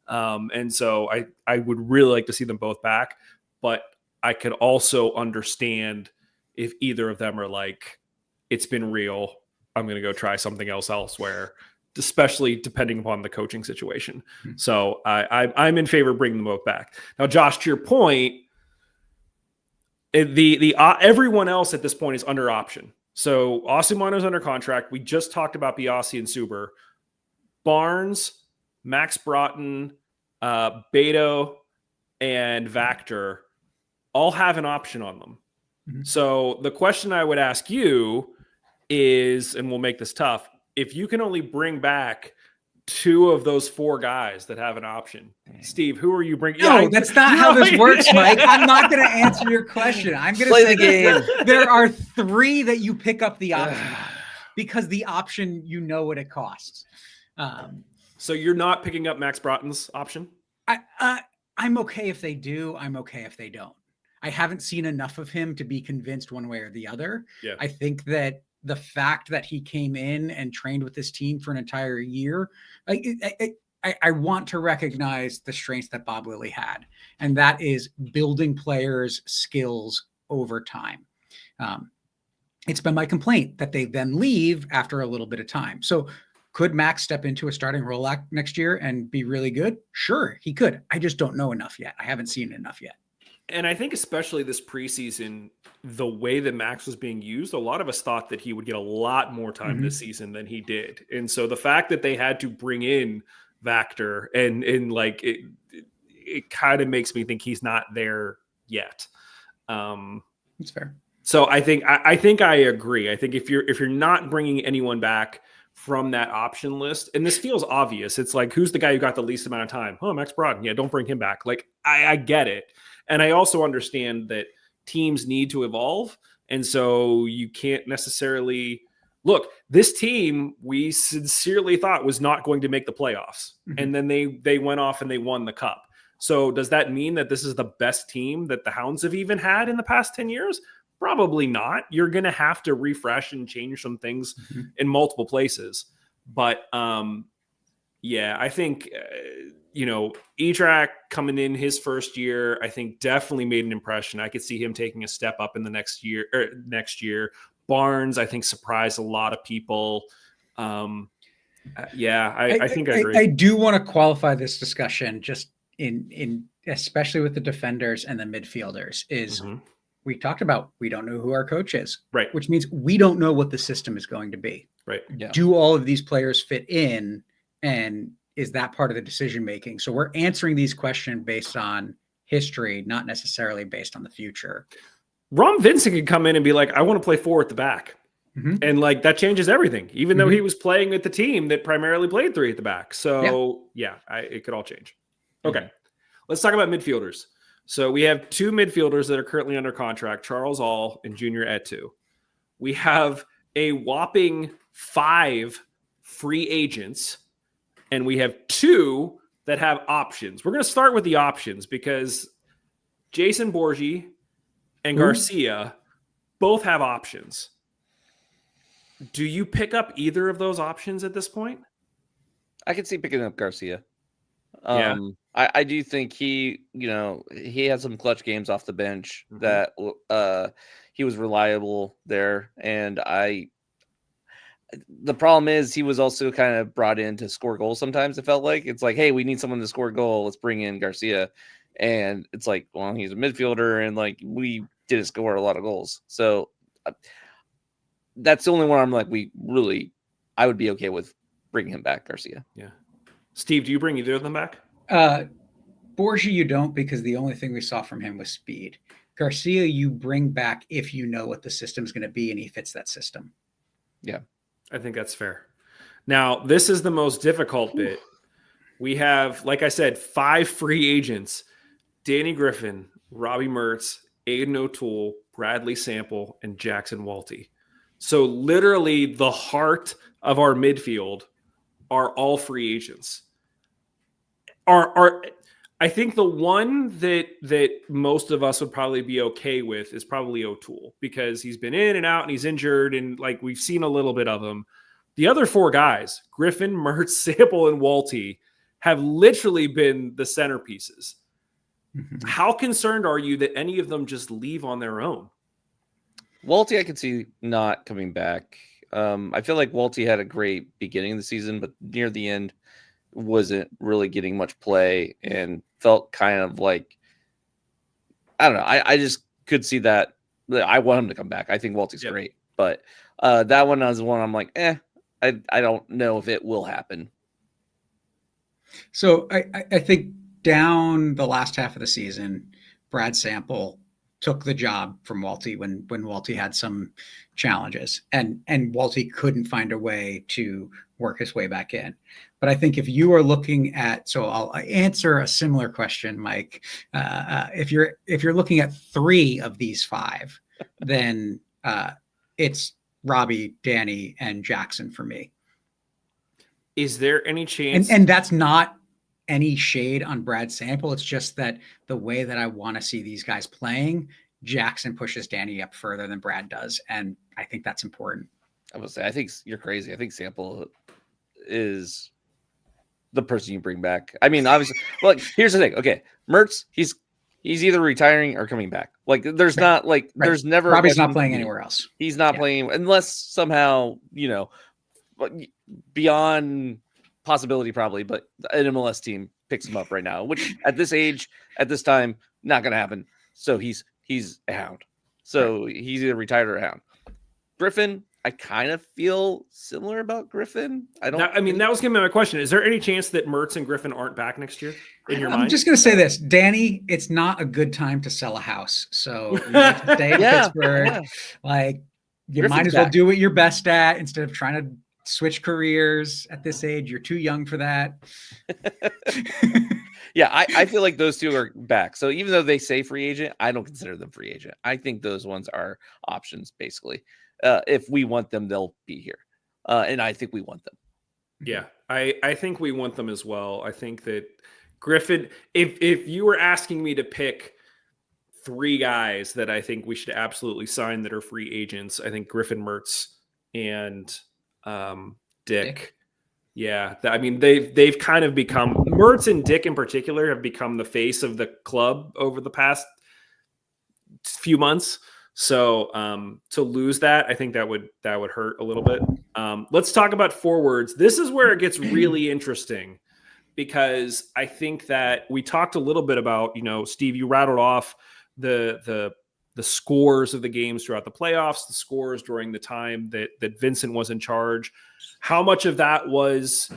And so I would really like to see them both back, but I could also understand if either of them are like, it's been real, I'm going to go try something else elsewhere, especially depending upon the coaching situation. So I'm in favor of bringing them both back. Now, Josh, to your point, everyone else at this point is under option. So Osimano's under contract. We just talked about Biasi and Suber. Barnes, Max Broughton, Beto, and Vactor all have an option on them. Mm-hmm. So the question I would ask you is, and we'll make this tough, if you can only bring back 2 of those 4 guys that have an option, Steve, who are you bringing? No, that's not how this works, Mike. I'm not going to answer your question. I'm going to say the game. There are 3 that you pick up the option on, because the option, you know what it costs. So you're not picking up Max Broughton's option? I'm okay if they do. I'm okay if they don't. I haven't seen enough of him to be convinced one way or the other. Yeah. I think that the fact that he came in and trained with this team for an entire year, I want to recognize the strengths that Bob Lilly had, and that is building players' skills over time. It's been my complaint that they then leave after a little bit of time. So could Max step into a starting role next year and be really good? Sure, he could. I just don't know enough yet. I haven't seen enough yet. And I think especially this preseason, the way that Max was being used, a lot of us thought that he would get a lot more time this season than he did. And so the fact that they had to bring in Vactor and like it kind of makes me think he's not there yet. That's fair. So I think I agree. I think if you're not bringing anyone back from that option list, and this feels obvious, it's like, who's the guy who got the least amount of time? Oh, Max Broughton. Yeah, don't bring him back. Like I get it. And I also understand that teams need to evolve. And so you can't necessarily look, this team we sincerely thought was not going to make the playoffs. And then they went off and they won the cup. So does that mean that this is the best team that the Hounds have even had in the past 10 years? Probably not. You're going to have to refresh and change some things in multiple places. But yeah, I think, E-Track coming in his first year, I think definitely made an impression. I could see him taking a step up in the next year. Barnes, I think, surprised a lot of people. I think I agree. I do want to qualify this discussion just in especially with the defenders and the midfielders is we talked about, we don't know who our coach is, right? Which means we don't know what the system is going to be, right? Yeah. Do all of these players fit in, and is that part of the decision making? So we're answering these questions based on history, not necessarily based on the future. Ron Vincent could come in and be like, I want to play 4 at the back. And like that changes everything, even though he was playing with the team that primarily played 3 at the back. So it could all change. Okay. Let's talk about midfielders. So we have 2 midfielders that are currently under contract, Charles All and Junior Etu. We have a whopping 5 free agents, and we have 2 that have options. We're going to start with the options because Jason Borgi and Garcia both have options. Do you pick up either of those options at this point? I can see picking up Garcia. I do think he had some clutch games off the bench that he was reliable there. And the problem is he was also kind of brought in to score goals. Sometimes it felt like it's like, hey, we need someone to score a goal. Let's bring in Garcia. And it's like, well, he's a midfielder and like we didn't score a lot of goals. So that's the only one I'm like, I would be okay with bringing him back, Garcia. Yeah. Steve, do you bring either of them back? Borgia, you don't, because the only thing we saw from him was speed. Garcia, you bring back if you know what the system's going to be and he fits that system. Yeah. I think that's fair. Now, this is the most difficult bit. We have, like I said, 5 free agents: Danny Griffin, Robbie Mertz, Aiden O'Toole, Bradley Sample, and Jackson Walty. So literally the heart of our midfield are all free agents. I think the one that most of us would probably be okay with is probably O'Toole, because he's been in and out and he's injured and like we've seen a little bit of him. The other 4 guys, Griffin, Mertz, Sample, and Walty, have literally been the centerpieces. Mhm. How concerned are you that any of them just leave on their own? Walty, I could see not coming back. I feel like Walty had a great beginning of the season, but near the end wasn't really getting much play and felt kind of like, I don't know. I just could see that. I want him to come back. I think Walty's great, but that one was one I'm like, I don't know if it will happen. So I think down the last half of the season, Brad Sample took the job from Walty when Walty had some challenges, and Walty couldn't find a way to work his way back in. But I think if you are looking at, so I'll answer a similar question, Mike. If you're looking at 3 of these 5, then it's Robbie, Danny, and Jackson for me. Is there any chance? And that's not any shade on Brad Sample. It's just that the way that I want to see these guys playing, Jackson pushes Danny up further than Brad does. And I think that's important. I would say, I think you're crazy. I think Sample is the person you bring back. I mean, obviously, like, here's the thing. Okay. Mertz, he's either retiring or coming back. Like, there's not like, there's never. Robbie's not playing anywhere else. He's not playing unless somehow, beyond possibility probably, but an MLS team picks him up right now, which at this age, at this time, not going to happen. So he's a Hound. So he's either retired or a Hound. Griffin, I kind of feel similar about Griffin. That was going to be my question. Is there any chance that Mertz and Griffin aren't back next year in your mind? I'm just going to say this, Danny, it's not a good time to sell a house. So you have to stay in Pittsburgh. Yeah. Like, you Griffin's might as well do what you're best at instead of trying to switch careers at this age. You're too young for that. Yeah, I feel like those two are back. So even though they say free agent, I don't consider them free agent. I think those ones are options, basically. If we want them, they'll be here. And I think we want them. Yeah, I think we want them as well. I think that Griffin, if you were asking me to pick 3 guys that I think we should absolutely sign that are free agents, I think Griffin, Mertz, and Dick. Yeah, I mean, they've kind of become, Mertz and Dick in particular have become the face of the club over the past few months. So to lose that, I think that would hurt a little bit. Let's talk about forwards. This is where it gets really interesting, because I think that we talked a little bit about, Steve, you rattled off the scores of the games throughout the playoffs, the scores during the time that Vincent was in charge. How much of that was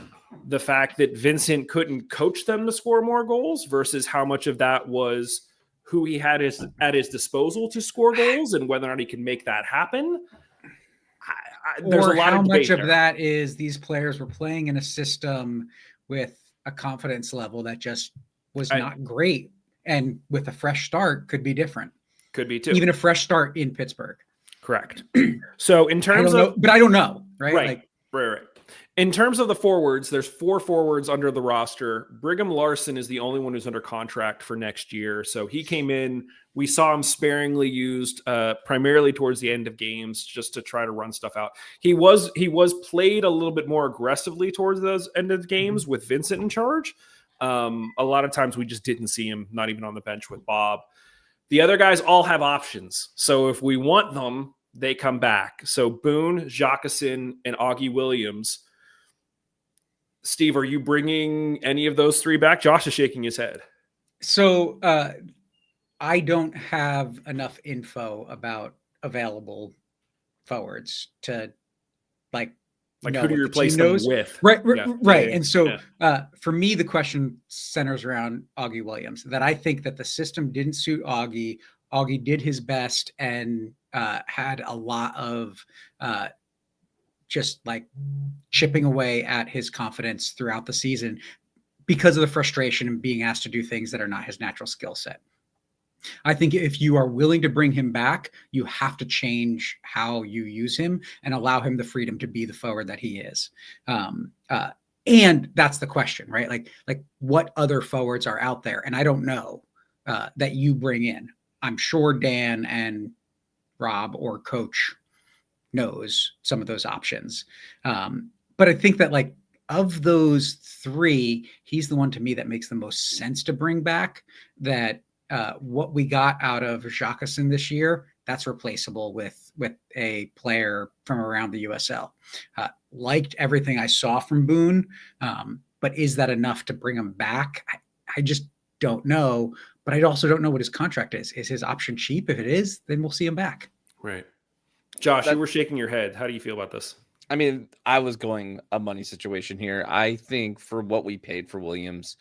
the fact that Vincent couldn't coach them to score more goals versus how much of that was who he had at his disposal to score goals and whether or not he can make that happen? There's a lot how of much of there. That is these players were playing in a system with a confidence level that just was not great, and with a fresh start could be different. Could be too. Even a fresh start in Pittsburgh. Correct. So in terms of, but I don't know, right? Right. In terms of the forwards, there's 4 forwards under the roster. Brigham Larson is the only one who's under contract for next year. So he came in. We saw him sparingly used, primarily towards the end of games, just to try to run stuff out. He was played a little bit more aggressively towards those end of games with Vincent in charge. A lot of times we just didn't see him, not even on the bench with Bob. The other guys all have options. So if we want them, they come back. So Boone, Jacqueson, and Augie Williams. Steve, are you bringing any of those 3 back? Josh is shaking his head. So I don't have enough info about available forwards to who do you replace them with? Right. Yeah. And so for me, the question centers around Augie Williams, that I think that the system didn't suit Augie. Augie did his best and had a lot of just like chipping away at his confidence throughout the season because of the frustration and being asked to do things that are not his natural skill set. I think if you are willing to bring him back, you have to change how you use him and allow him the freedom to be the forward that he is. And that's the question, right? Like what other forwards are out there? And I don't know that you bring in. I'm sure Dan and Rob or Coach knows some of those options. But I think that like of those three, he's the one to me that makes the most sense to bring back. That what we got out of Jacqueline this year, that's replaceable with a player from around the USL. Liked everything I saw from Boone, but is that enough to bring him back? I just don't know. But I also don't know what his contract is. Is his option cheap? If it is, then we'll see him back. Right. Josh, you were shaking your head. How do you feel about this? I mean, I was going a money situation here. I think for what we paid for Williams,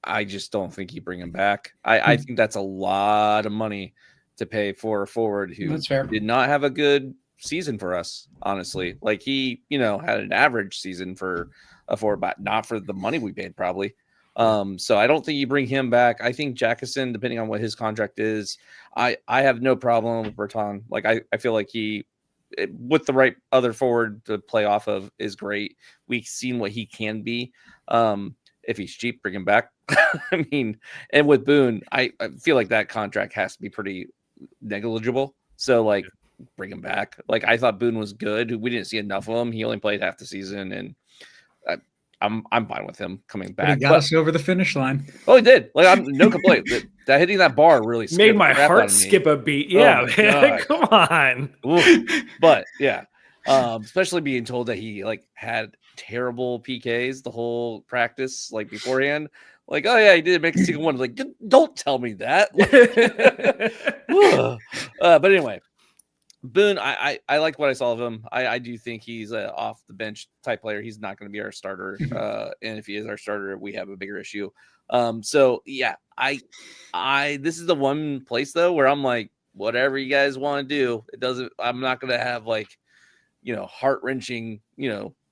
I just don't think you bring him back. I think that's a lot of money to pay for a forward who did not have a good season for us, honestly. Like he, had an average season for a forward, but not for the money we paid probably. So I don't think you bring him back. I think Jacqueline, depending on what his contract is, I have no problem with Berton. Like I feel like with the right other forward to play off of is great. We've seen what he can be. If he's cheap, bring him back. I mean, and with Boone, I feel like that contract has to be pretty negligible. So like bring him back. Like I thought Boone was good. We didn't see enough of him. He only played half the season, and I'm fine with him coming back. But he got us over the finish line. Oh, he did. Like I'm no complaint. that hitting that bar really made my heart skip a beat. Yeah, man. Come on. Ooh. But yeah, especially being told that he had terrible PKs the whole practice beforehand. Like, oh yeah, he didn't make a single one. Like, don't tell me that. But anyway, Boone, I like what I saw of him. I do think he's an off the bench type player. He's not going to be our starter. And if he is our starter, we have a bigger issue. So yeah, this is the one place though where I'm like, whatever you guys want to do, I'm not going to have heart wrenching,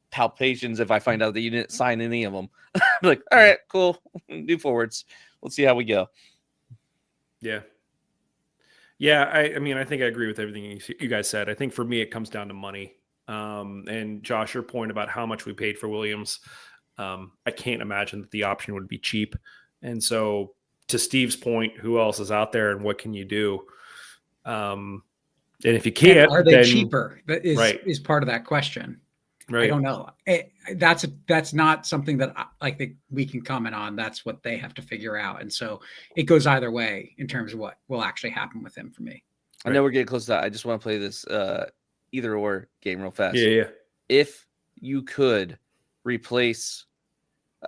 palpitations if I find out that you didn't sign any of them. Like, all right, cool. Do forwards. Let's see how we go. Yeah. Yeah, I mean, I think I agree with everything you guys said. I think for me, it comes down to money. And Josh, your point about how much we paid for Williams, I can't imagine that the option would be cheap. And so to Steve's point, who else is out there and what can you do? And if you can't, and are they cheaper? That is part of that question. Right. I don't know. That's not something that I think we can comment on. That's what they have to figure out. And so it goes either way in terms of what will actually happen with him for me. I know we're getting close to that. I just want to play this either or game real fast. Yeah. If you could replace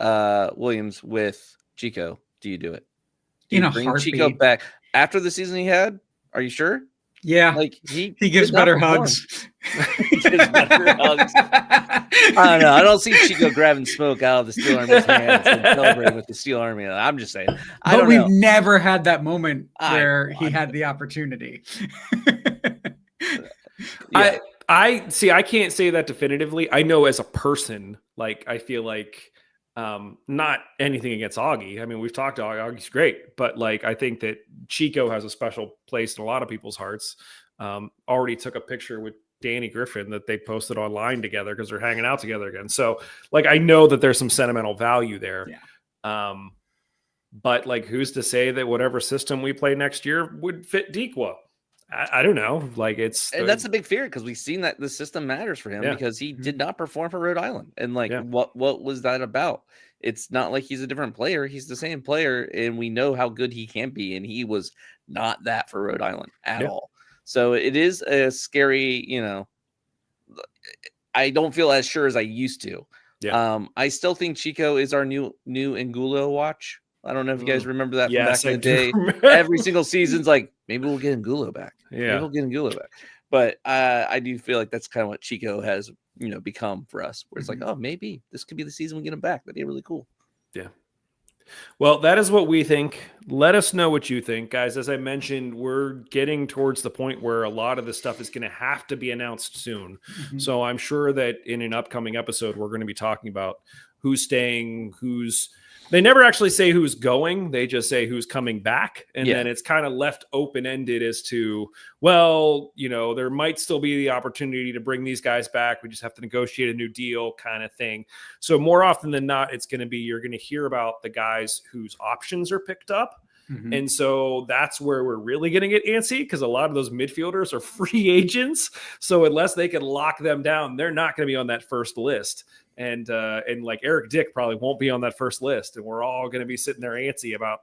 Williams with Chico, do you do it? Do you bring heartbeat. Chico back after the season he had? Are you sure? Yeah, he gives better hugs. He gives better hugs. I don't know. I don't see Chico grabbing smoke out of the Steel Army's hands and celebrating with the Steel Army. I'm just saying. But we've never had that moment where he had the opportunity. Yeah. I see. I can't say that definitively. I know as a person, I feel like. Not anything against Augie. I mean, we've talked to Augie's great, but I think that Chico has a special place in a lot of people's hearts. Already took a picture with Danny Griffin that they posted online together because they're hanging out together again. So I know that there's some sentimental value there. Yeah. But who's to say that whatever system we play next year would fit Dequa? I don't know. And that's a big fear because we've seen that the system matters for him because he did not perform for Rhode Island. And what was that about? It's not like he's a different player. He's the same player, and we know how good he can be. And he was not that for Rhode Island at all. So it is a scary, I don't feel as sure as I used to. Yeah. I still think Chico is our new Angulo watch. I don't know if you guys remember that from back in the day. Every single season's maybe we'll get Angulo back. Yeah. Maybe we'll get Angulo back. But I do feel like that's kind of what Chico has, become for us. Where it's oh, maybe this could be the season we get him back. That'd be really cool. Yeah. Well, that is what we think. Let us know what you think, guys. As I mentioned, we're getting towards the point where a lot of this stuff is going to have to be announced soon. Mm-hmm. So I'm sure that in an upcoming episode, we're going to be talking about who's staying, they never actually say who's going. They just say who's coming back. And then it's kind of left open-ended as to, there might still be the opportunity to bring these guys back. We just have to negotiate a new deal kind of thing. So more often than not, it's going to be, you're going to hear about the guys whose options are picked up. Mhm. And so that's where we're really going to get antsy, because a lot of those midfielders are free agents. So unless they can lock them down, they're not going to be on that first list. And like Eric Dick probably won't be on that first list. And we're all going to be sitting there antsy about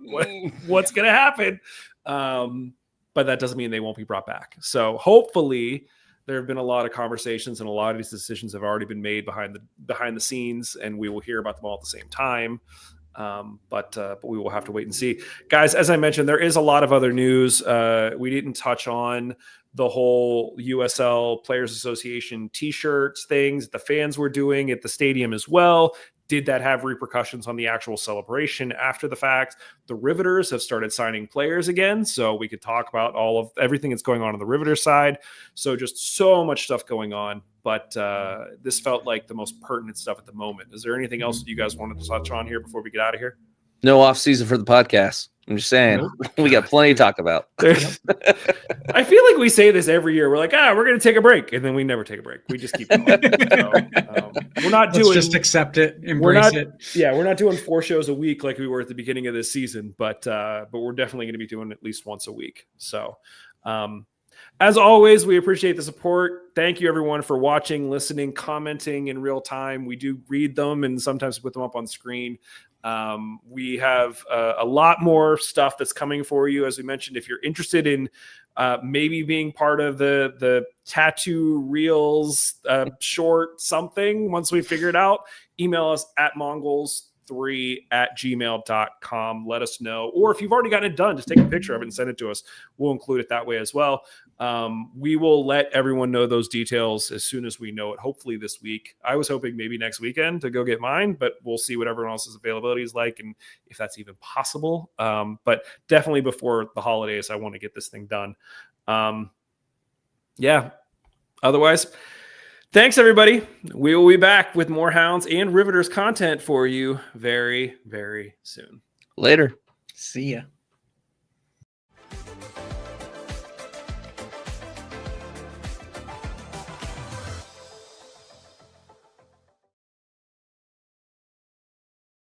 what's going to happen. But that doesn't mean they won't be brought back. So hopefully there have been a lot of conversations, and a lot of these decisions have already been made behind the scenes, and we will hear about them all at the same time. But we will have to wait and see. Guys, as I mentioned, there is a lot of other news. We didn't touch on the whole USL Players Association t-shirts things the fans were doing at the stadium as well. Did that have repercussions on the actual celebration after the fact? The Riveters have started signing players again, so we could talk about all of everything that's going on the Riveters side. So just so much stuff going on, but this felt like the most pertinent stuff at the moment. Is there anything else that you guys wanted to touch on here before we get out of here? No off season for the podcast. I'm just saying, we got plenty to talk about. I feel like we say this every year. We're like, we're going to take a break, and then we never take a break. We just keep going. So, we're not doing. Just accept it, embrace it. Yeah, we're not doing 4 shows a week like we were at the beginning of this season, but we're definitely going to be doing at least once a week. So, as always, we appreciate the support. Thank you, everyone, for watching, listening, commenting in real time. We do read them, and sometimes put them up on screen. We have a lot more stuff that's coming for you. As we mentioned, if you're interested in maybe being part of the tattoo reels short something, once we figure it out, email us at mongols3@gmail.com. Let us know. Or if you've already gotten it done, just take a picture of it and send it to us. We'll include it that way as well. We will let everyone know those details as soon as we know it, hopefully this week. I was hoping maybe next weekend to go get mine, but we'll see what everyone else's availability is like and if that's even possible. But definitely before the holidays, I want to get this thing done. Yeah. Otherwise, thanks, everybody. We will be back with more Hounds and Riveters content for you very, very soon. Later. See ya.